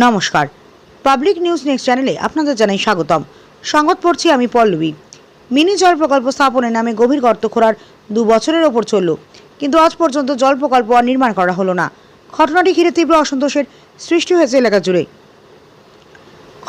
নমস্কার, public news next চ্যানেলে আপনাদের জানাই স্বাগতম। সংবাদ পড়ছি আমি পল্লবী। মিনি জল প্রকল্প স্থাপনের নামে গভীর গর্ত খোঁড়ার 2 বছরের ওপর চলল, কিন্তু আজ পর্যন্ত জল প্রকল্প আর নির্মাণ করা হলো না। ঘটনাটি ঘিরে তীব্র অসন্তোষের সৃষ্টি হয়েছে এলাকা জুড়ে।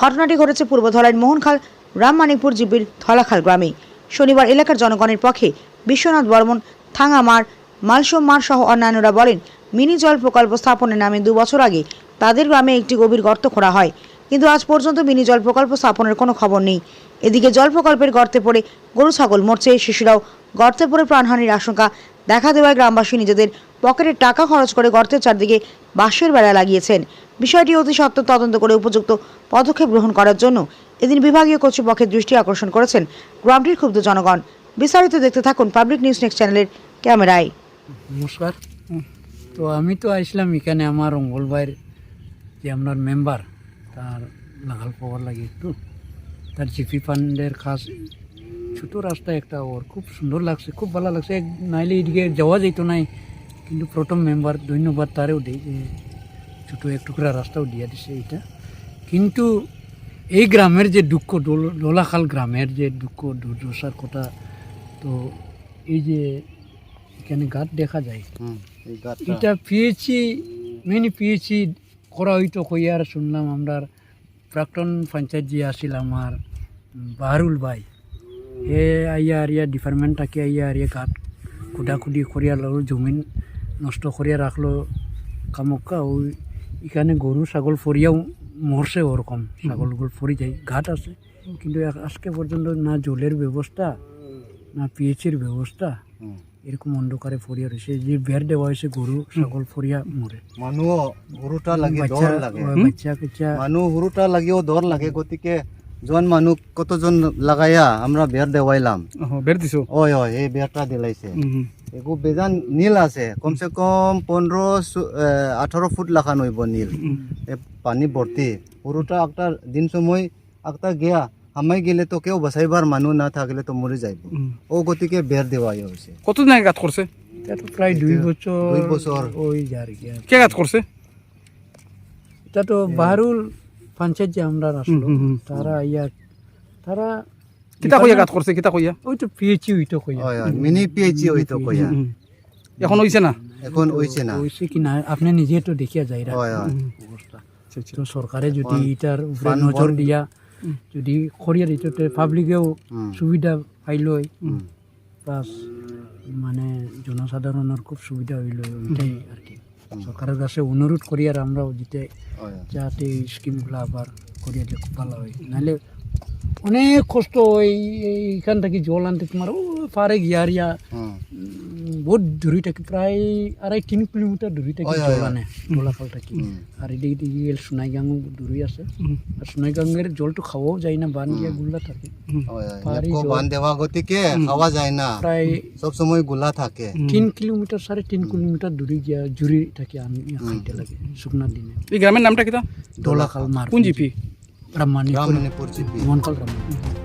ঘটনাটি ঘটেছে পূর্ব ধলাইয়ের মোহনখাল রামমানিকপুর জিপির ধলাখাল গ্রামে। শনিবার এলাকার জনগণের পক্ষে বিশ্বনাথ বর্মন, থাঙ্গামার, মালসোম মার সহ অন্যান্যরা বলেন, মিনি জল প্রকল্প স্থাপনের নামে 2 বছর আগে তাদের গ্রামে একটি গভীর গর্ত খোঁড়া হয়, কিন্তু আজ পর্যন্ত মিনি জল প্রকল্প স্থাপনের কোনো খবর নেই। এদিকে জল প্রকল্পের গর্তে পড়ে গরু ছাগল মরছে, শিশুরাও গর্তে পড়ে প্রাণহানির আশঙ্কা দেখা দেওয়ায় গ্রামবাসী নিজেদের পকেটের টাকা খরচ করে গর্তের চারদিকে বাঁশের বেড়া লাগিয়েছেন। বিষয়টি অতি সত্ত্বর তদন্ত করে উপযুক্ত পদক্ষেপ গ্রহণ করার জন্য এদিন বিভাগীয় কর্তৃপক্ষের দৃষ্টি আকর্ষণ করেছেন গ্রামটির ক্ষুব্ধ জনগণ। বিস্তারিত দেখতে থাকুন পাবলিক নিউজ নেক্সট চ্যানেলের ক্যামেরায়। নমস্কার। তো আমি তো আসলাম এখানে আমার মঙ্গলবার যে আপনার মেম্বার তার লাগাল পাওয়ার লাগে একটু তার জিপি ফান্ডের খাস ছোটো রাস্তা একটা ওর খুব সুন্দর লাগছে, খুব ভালো লাগছে। নাইলে এদিকে যাওয়া যেত নাই, কিন্তু প্রথম মেম্বার ধন্যবাদ তারেও দিই যে ছোটো এক টুকরা রাস্তাও দিয়ে দিছে এইটা। কিন্তু এই গ্রামের যে দুঃখ, দোলাখাল গ্রামের যে দুঃখ দুর্দশার কথা, তো এই যে এখানে গাছ দেখা যায়, এটা পিএইচি পিএইচি করা হইতো কইয়ার শুনলাম আমরা প্রাক্তন পঞ্চায়েত যে আসিল আমার বাহারুল ভাই, হে আইয়া আর ইয়া ডিপার্টমেন্ট থাকে আইয়া আর ইয়ে গাছ খুদাখুদি করিয়া লাগলো, জমিন নষ্ট করিয়া রাখলো কামক্কা। ওই এখানে গরু ছাগল ফরিয়াও মরছে, ওরকম ছাগলগুলো ফরি যায়। ঘাট আছে, কিন্তু আজকে পর্যন্ত না জলের ব্যবস্থা না পিএইচির ব্যবস্থা, এরকম অন্ধকারে ফরিয়া রয়েছে। যে বের দেওয়া হয়েছে গরু ছাগল ফরিয়া মরে, মানুহ হুৰুটা লাগি ডৰ লাগে, বাচ্চা কাচ্চা মানুহ হুৰুটা লাগিও ডৰ লাগে। গতিকে জন মানুহ কতজন লাগাইয়া আমরা বের দেওয়াইলাম, বের দিছো? ওই ওই এই বেরটা দিলাইছে। এগু বেজান নীল আছে, কমসে কম 15-18 ফুট লাখান হইব নীল। পানি ভর্তি, হুৰুটা একটা দিন সময় একটা গিয়া হামাই গেলে তো কেউ বাঁচাইবার মানুষ না থাকলে তো মরে যাইব। ও গতিকে বের দেওয়াই হয়েছে। কতদিন আগে গাত করছে? এটা তো প্রায় 2 বছর ওই যার কি। কে গাত করছে? এটা তো বাহারুল পঞ্চায়েত যে আমরা আসলো, তারা ইয়া তারা কিতা কইয়া গাত করছে? কিতা কইয়া? ওই তো পিএইচি হইতো কইয়া, ওই ওই মিনি পিএইচি হইতো কইয়া। এখন হইছে না? এখন হইছে না, হইছে কি না আপনি নিজে তো দেখিয়া যাই ওই ওই অবস্থা। তো সরকারে যদি এটার উপরে নজর দিয়া যদি করিয়া দিত, পাবলিকেও সুবিধা পাইল, প্লাস মানে জনসাধারণের খুব সুবিধা হইল। ওইটাই আর কি সরকারের কাছে অনুরোধ করি, আর আমরাও দিতে যাতে এই স্কিমগুলো আবার করিয়া দিলে খুব ভালো হয়। নাহলে অনেক কষ্ট হয় এইখান থেকে জল আনতে, তোমার ও পারে গিয়ারিয়া বহুত দূরে থাকে, প্রায় 2.5-3 কিলোমিটার দূরে থাকে জল আনে দোলাখাল থেকে। আর এদিকে গেলে সোনাইগাঁও দূরে আছে, আর সোনাইগাঁওয়ের জলটো খাওয়াও যায় না, বান গিয়া গুলা থাকে, বান দেওয়া গতিকে খাওয়া যায় না, প্রায় সব সময় গুলা থাকে। 3 কিলোমিটার 3.5 কিলোমিটার দূরে গিয়া জুড়ি থাকে খাইতে লাগে শুকনার দিনে। এই গ্রামের নামটা কিতা? দোলাখাল মার। কোন জিপি? রামমানিকপুর রামমানিকপুর জিপি। মোহনখাল রামমানিকপুর।